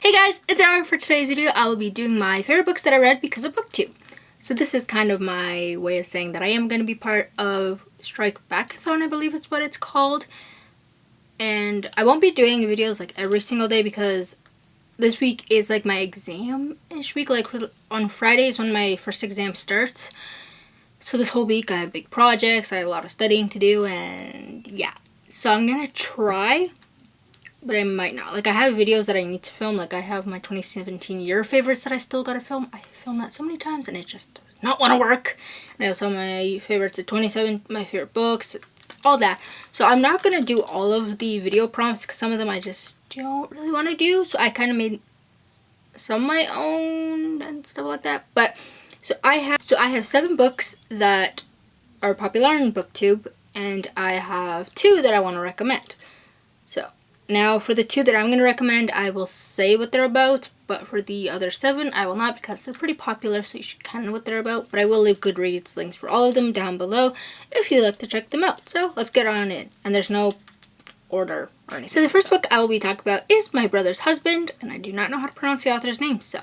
Hey guys, it's Aaron. For today's video, I will be doing my favorite books that I read because of Booktube. So this is kind of my way of saying that I am going to be part of strikebackvathon, I believe is what it's called. And I won't be doing videos like every single day because this week is like my exam-ish week. Like on Fridays when my first exam starts. So this whole week I have big projects, I have a lot of studying to do, and yeah. So I'm going to try, but I might not. Like, I have videos that I need to film. Like, I have my 2017 year favorites that I still gotta film. I filmed that so many times and it just does not want to work. And I also have my favorites of 27, my favorite books, all that. So I'm not gonna do all of the video prompts because some of them I just don't really want to do. So I kind of made some of my own and stuff like that. But so I have 7 books that are popular on Booktube, and I have 2 that I want to recommend. So now, for the 2 that I'm going to recommend, I will say what they're about, but for the other 7, I will not because they're pretty popular, so you should kind of know what they're about. But I will leave Goodreads links for all of them down below if you'd like to check them out. So let's get on in. And there's no order or anything. So the first book I will be talking about is My Brother's Husband, and I do not know how to pronounce the author's name. So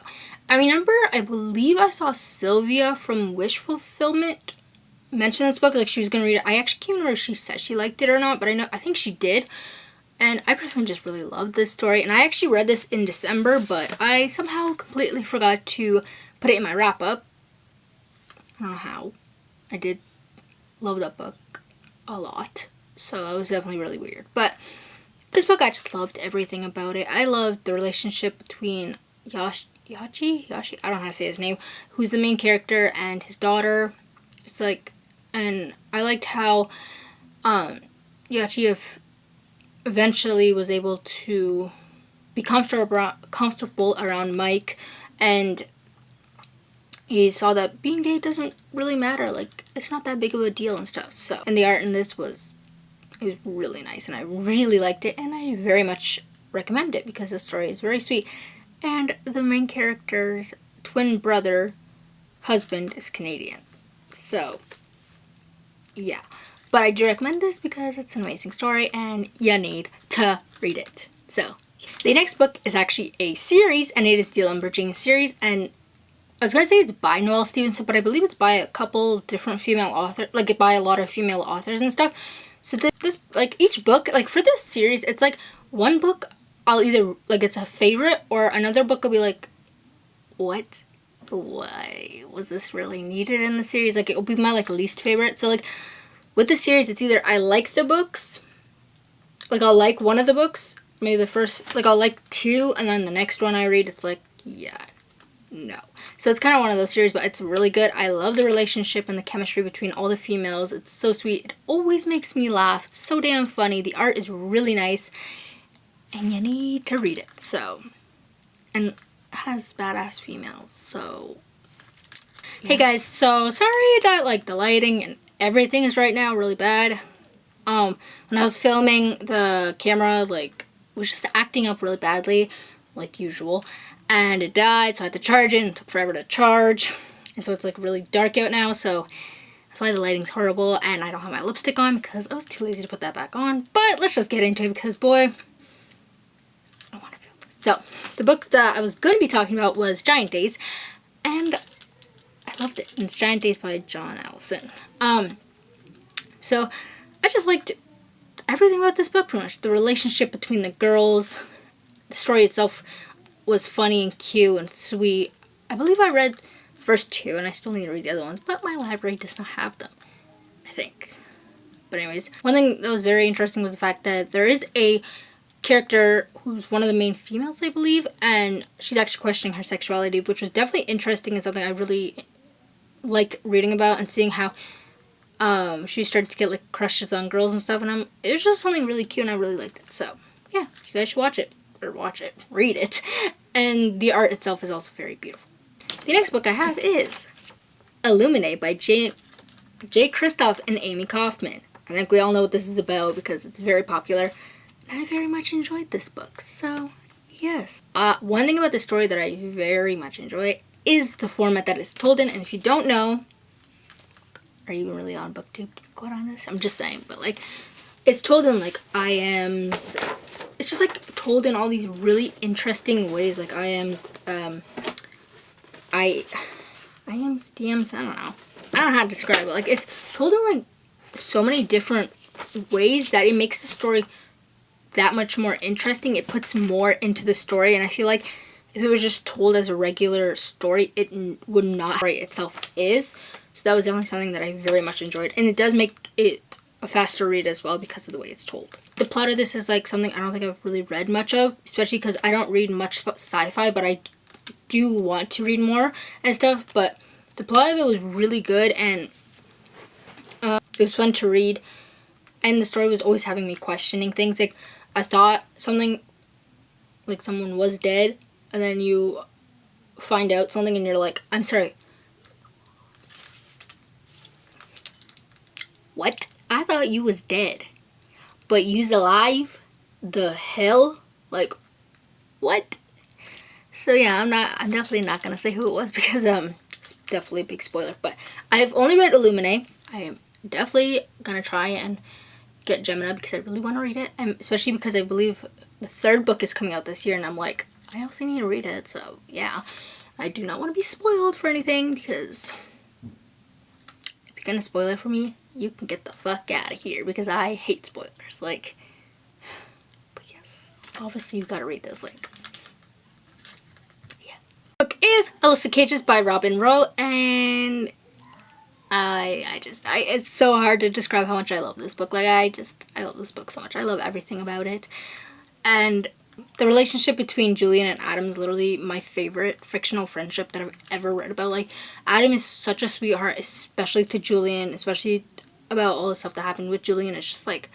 I remember, I believe I saw Sylvia from Wish Fulfillment mention this book, like she was going to read it. I actually can't remember if she said she liked it or not, but I think she did. And I personally just really loved this story. And I actually read this in December, but I somehow completely forgot to put it in my wrap-up. I don't know how. I did love that book a lot. So that was definitely really weird. But this book, I just loved everything about it. I loved the relationship between Yashi, I don't know how to say his name, who's the main character, and his daughter. It's like, and I liked how Yashi eventually was able to be comfortable around Mike, and he saw that being gay doesn't really matter, like it's not that big of a deal and stuff. So, and the art in this was really nice, and I really liked it, and I very much recommend it because the story is very sweet. And the main character's twin brother husband is Canadian, so yeah. But I do recommend this because it's an amazing story and you need to read it. So, the next book is actually a series, and it is the Lumberjane series. And I was going to say it's by Noelle Stevenson, but I believe it's by a couple different female authors, like by a lot of female authors and stuff. So this like each book, like for this series, it's like one book I'll either, like it's a favorite, or another book will be like, what? Why was this really needed in the series? Like it will be my like least favorite. So like with the series, it's either I like the books, like I'll like one of the books, maybe the first, like I'll like 2, and then the next one I read, it's like, yeah, no. So it's kind of one of those series, but it's really good. I love the relationship and the chemistry between all the females. It's so sweet. It always makes me laugh. It's so damn funny. The art is really nice, and you need to read it. So, and it has badass females, so yeah. Hey guys, so sorry that like the lighting and everything is right now really bad. When I was filming, the camera like was just acting up really badly, like usual, and it died, so I had to charge it, and it took forever to charge, and so it's like really dark out now, so that's why the lighting's horrible, and I don't have my lipstick on because I was too lazy to put that back on. But let's just get into it because boy, I want to film this. So the book that I was going to be talking about was Giant Days, and I loved it. And it's Giant Days by John Allison. So I just liked everything about this book pretty much. The relationship between the girls, the story itself was funny and cute and sweet. I believe I read the first 2 and I still need to read the other ones, but my library does not have them, I think. But anyways, one thing that was very interesting was the fact that there is a character who's one of the main females, I believe, and she's actually questioning her sexuality, which was definitely interesting and something I really liked reading about and seeing how she started to get like crushes on girls and stuff, and it was just something really cute and I really liked it. So yeah, you guys should read it. And the art itself is also very beautiful. The next book I have is Illuminate by J. Kristoff and Amy Kaufman. I think we all know what this is about because it's very popular, and I very much enjoyed this book. So yes, one thing about the story that I very much enjoy is the format that it's told in. And if you don't know, are you even really on Booktube to quote on this? I'm just saying, but like it's told in like IMs it's just like told in all these really interesting ways. Like I am DMs. I don't know how to describe it. Like it's told in like so many different ways that it makes the story that much more interesting. It puts more into the story, and I feel like if it was just told as a regular story, it would not story itself is. So that was definitely something that I very much enjoyed, and it does make it a faster read as well because of the way it's told. The plot of this is like something I don't think I've really read much of, especially because I don't read much sci-fi, but I do want to read more and stuff. But the plot of it was really good, and it was fun to read, and the story was always having me questioning things. Like I thought something, like someone was dead, and then you find out something and you're like, I'm sorry, what? I thought you was dead, but you's alive? The hell? Like, what? So yeah, I'm definitely not gonna say who it was because it's definitely a big spoiler. But I've only read Illuminate. I am definitely gonna try and get Gemini because I really want to read it, and especially because I believe the 3rd book is coming out this year, and I'm like, I also need to read it. So yeah, I do not want to be spoiled for anything, because if you're gonna spoil it for me, you can get the fuck out of here, because I hate spoilers. Like, but yes, obviously you gotta read this. Like, yeah. Book is Alyssa Cages by Robin Rowe, and it's so hard to describe how much I love this book. Like, I love this book so much. I love everything about it. And the relationship between Julian and Adam is literally my favorite fictional friendship that I've ever read about. Like, Adam is such a sweetheart, especially to Julian, especially about all the stuff that happened with Julian. It's just like,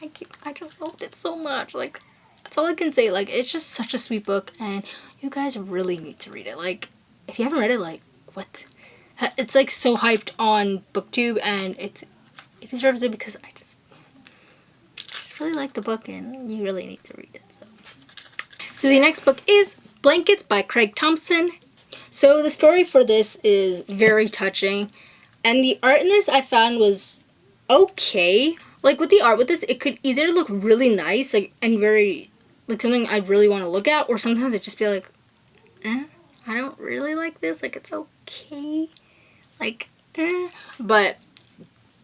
I just loved it so much. Like, that's all I can say. Like, it's just such a sweet book, and you guys really need to read it. Like, if you haven't read it, like, what? It's like so hyped on Booktube, and it deserves it because I just really like the book, and you really need to read it. So the next book is Blankets by Craig Thompson. So the story for this is very touching, and the art in this I found was okay. Like, with the art with this, it could either look really nice, like, and very, like, something I'd really want to look at, or sometimes it'd just be like, I don't really like this. Like, it's okay. Like, But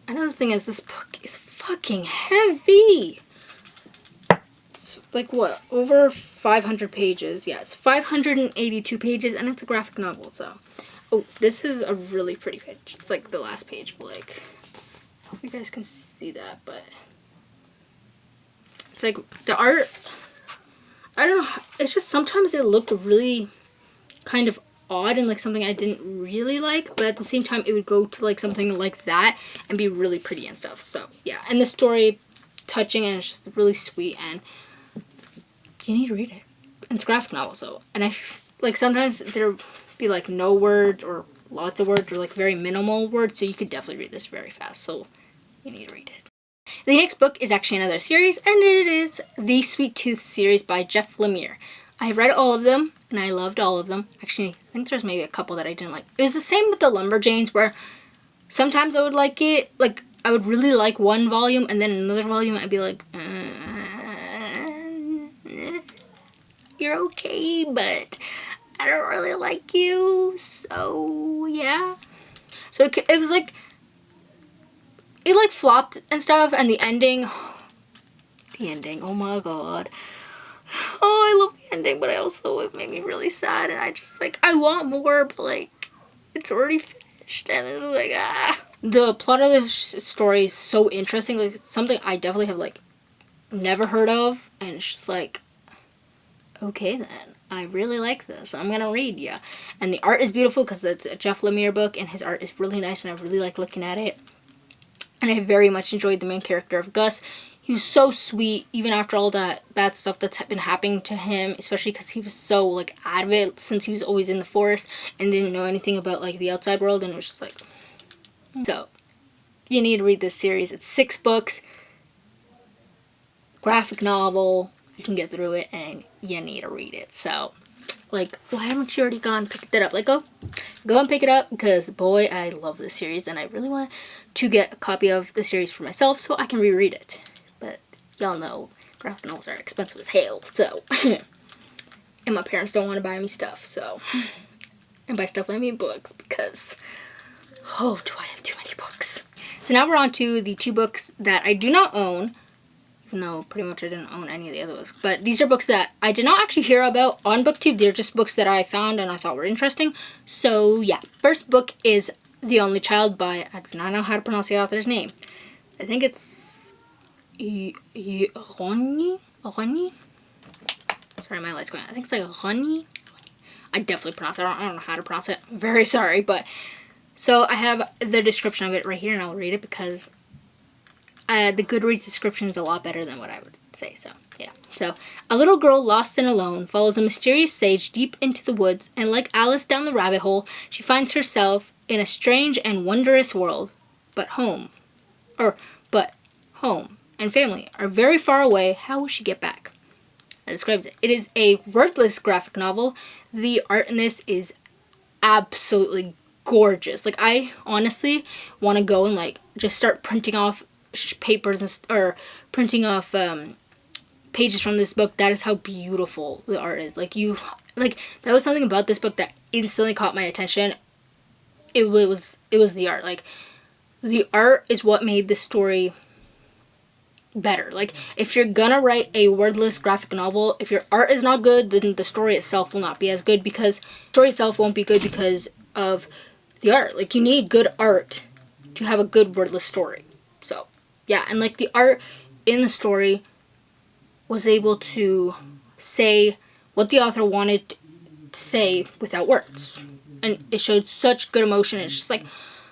another thing is, this book is fucking heavy. It's like, what, over 500 pages. Yeah, it's 582 pages, and it's a graphic novel. So, oh, this is a really pretty page. It's like the last page, but like, I hope you guys can see that. But it's like the art, I don't know, it's just sometimes it looked really kind of odd and like something I didn't really like, but at the same time it would go to like something like that and be really pretty and stuff. So yeah, and the story touching, and it's just really sweet, and you need to read it. And it's a graphic novel, so, and like sometimes there'll be like no words or lots of words or like very minimal words, so you could definitely read this very fast, so you need to read it. The next book is actually another series, and it is the Sweet Tooth series by Jeff Lemire. I read all of them, and I loved all of them. Actually, I think there's maybe a couple that I didn't like. It was the same with the Lumberjanes, where sometimes I would like it, like, I would really like one volume, and then another volume I'd be like, you're okay, but I don't really like you, so yeah. So it was like, it like flopped and stuff, and the ending, oh my god. Oh, I love the ending, but it made me really sad, and I just, like, I want more, but, like, it's already finished, and it was like, The plot of the story is so interesting. Like, it's something I definitely have, like, never heard of, and it's just like, okay then, I really like this, I'm gonna read ya. And the art is beautiful because it's a Jeff Lemire book, and his art is really nice, and I really like looking at it. And I very much enjoyed the main character of Gus. He was so sweet, even after all that bad stuff that's been happening to him, especially because he was so, like, out of it since he was always in the forest and didn't know anything about, like, the outside world, and it was just like, So, you need to read this series. It's 6 books, graphic novel, you can get through it, and you need to read it. So, like, why haven't you already gone and picked it up? Like, go and pick it up, because, boy, I love this series, and I really want to get a copy of the series for myself so I can reread it. But y'all know graphic novels are expensive as hell, so. And my parents don't want to buy me stuff, so. And by stuff I mean books, because, oh, do I have too many books. So now we're on to the 2 books that I do not own, even though pretty much I didn't own any of the other books. But these are books that I did not actually hear about on Booktube. They're just books that I found and I thought were interesting. So yeah, first book is The Only Child by, I do not know how to pronounce the author's name. I think it's Roni? Sorry, my light's going on. I think it's like Roni. I definitely pronounce it. I don't know how to pronounce it. I'm very sorry, but so I have the description of it right here, and I'll read it because the Goodreads description is a lot better than what I would say. So yeah. So a little girl lost and alone follows a mysterious sage deep into the woods, and like Alice down the rabbit hole, she finds herself in a strange and wondrous world. But home and family are very far away. How will she get back? That describes it. It is a wordless graphic novel. The art in this is absolutely gorgeous. Like, I honestly want to go and like just start printing off papers or printing off pages from this book. That is how beautiful the art is. Like, that was something about this book that instantly caught my attention. It was the art. Like, the art is what made this story better. Like, if you're gonna write a wordless graphic novel, if your art is not good, then the story itself will not be as good, because the story itself won't be good because of the art. Like, you need good art to have a good wordless story. So yeah, and like the art in the story was able to say what the author wanted to say without words, and it showed such good emotion. It's just like,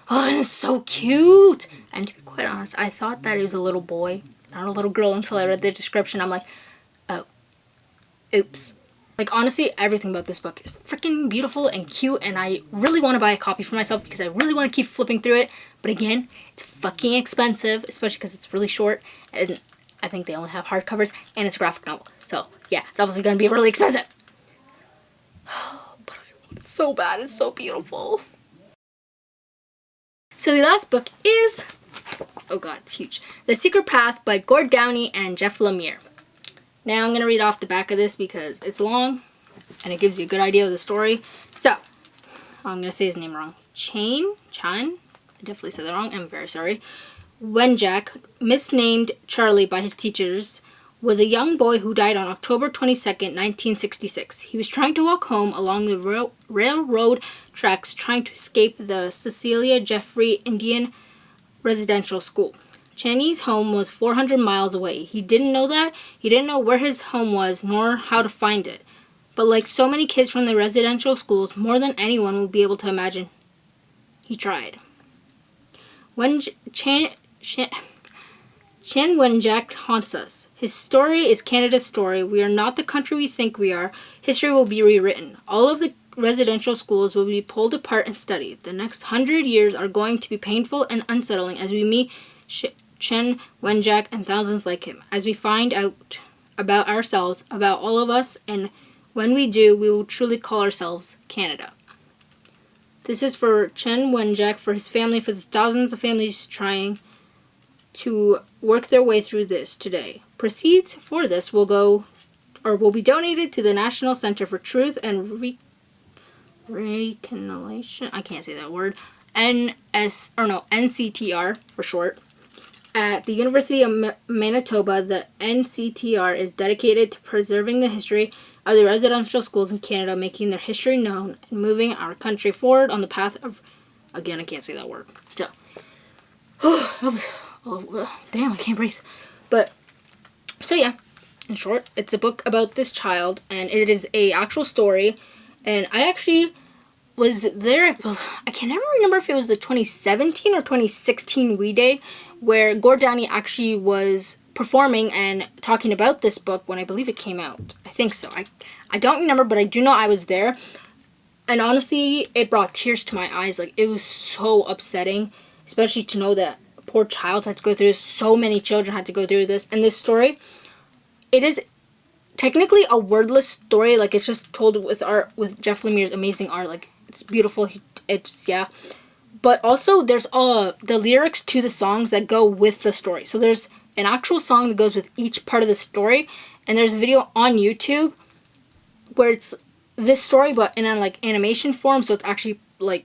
oh, and it's so cute. And to be quite honest, I thought that it was a little boy, not a little girl, until I read the description. I'm like, oh, oops. Like, honestly, everything about this book is freaking beautiful and cute, and I really want to buy a copy for myself because I really want to keep flipping through it. But again, it's fucking expensive, especially because it's really short, and I think they only have hardcovers, and it's a graphic novel. So yeah, it's obviously going to be really expensive. But I want it so bad. It's so beautiful. So the last book is, oh god, it's huge, The Secret Path by Gord Downie and Jeff Lemire. Now I'm going to read off the back of this because it's long and it gives you a good idea of the story. So, I'm going to say his name wrong. Chan, I definitely said that wrong, I'm very sorry. Wenjack, misnamed Charlie by his teachers, was a young boy who died on October 22nd, 1966. He was trying to walk home along the railroad tracks, trying to escape the Cecilia Jeffrey Indian Residential School. Channy's home was 400 miles away. He didn't know that. He didn't know where his home was, nor how to find it. But like so many kids from the residential schools, more than anyone would be able to imagine, he tried. When Chan Wenjack haunts us. His story is Canada's story. We are not the country we think we are. History will be rewritten. All of the residential schools will be pulled apart and studied. The next 100 years are going to be painful and unsettling as we meet Chen Wenjack and thousands like him, as we find out about ourselves, about all of us, and when we do, we will truly call ourselves Canada. This is for Chen Wenjack, for his family, for the thousands of families trying to work their way through this today. Proceeds for this will be donated to the National Center for Truth and Reconciliation. I can't say that word. NCTR for short. At the University of Manitoba, the NCTR is dedicated to preserving the history of the residential schools in Canada, making their history known, and moving our country forward on the path of, again, I can't say that word. So, damn, I can't breathe. But, so yeah, in short, it's a book about this child, and it is a actual story, and I actually was there, I can never remember if it was the 2017 or 2016 Wee Day, where Gord Downie actually was performing and talking about this book when I believe it came out. I think so. I don't remember, but I do know I was there. And honestly, it brought tears to my eyes. Like, it was so upsetting, especially to know that a poor child had to go through this. So many children had to go through this. And this story, it is technically a wordless story. Like, it's just told with art, with Jeff Lemire's amazing art. Like, it's beautiful. But also, there's the lyrics to the songs that go with the story. So there's an actual song that goes with each part of the story. And there's a video on YouTube where it's this story but in a like animation form, so it's actually like,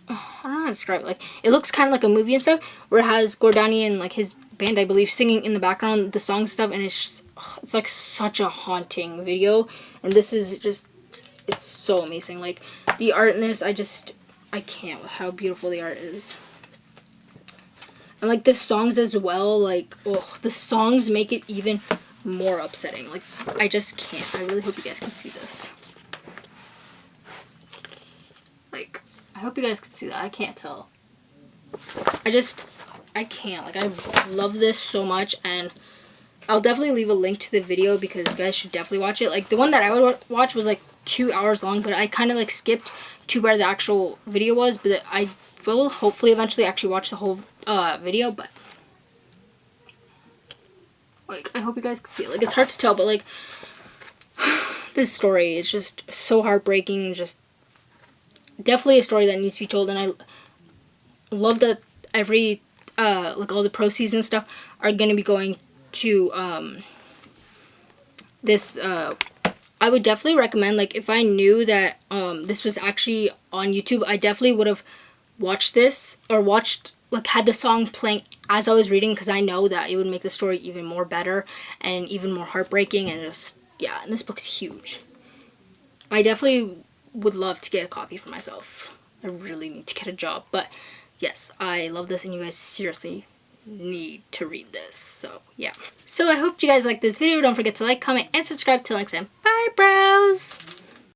I don't know how to describe it. Like, it looks kind of like a movie and stuff, where it has Gordani and like his band, I believe, singing in the background the song stuff, and it's just, it's like such a haunting video. And this is just, it's so amazing. Like, the art in this, I can't with how beautiful the art is. And like the songs as well, like, oh, the songs make it even more upsetting. Like, I just can't. I really hope you guys can see this. Like, I hope you guys can see that. I can't tell. I can't. Like, I love this so much, and I'll definitely leave a link to the video because you guys should definitely watch it. Like, the one that I would watch was like 2 hours long, but I kind of like skipped to where the actual video was, but I will hopefully eventually actually watch the whole video. But like, I hope you guys can see it. Like, it's hard to tell, but like, this story is just so heartbreaking. Just definitely a story that needs to be told, and I love that every like all the proceeds and stuff are going to be going to this. I would definitely recommend, like, if I knew that this was actually on YouTube, I definitely would have watched this, or watched, like, had the song playing as I was reading, because I know that it would make the story even more better and even more heartbreaking. And just, yeah, and this book's huge. I definitely would love to get a copy for myself. I really need to get a job, but yes, I love this, and you guys seriously need to read this. So yeah, so I hope you guys like this video. Don't forget to like, comment, and subscribe. Till next time, bye bros.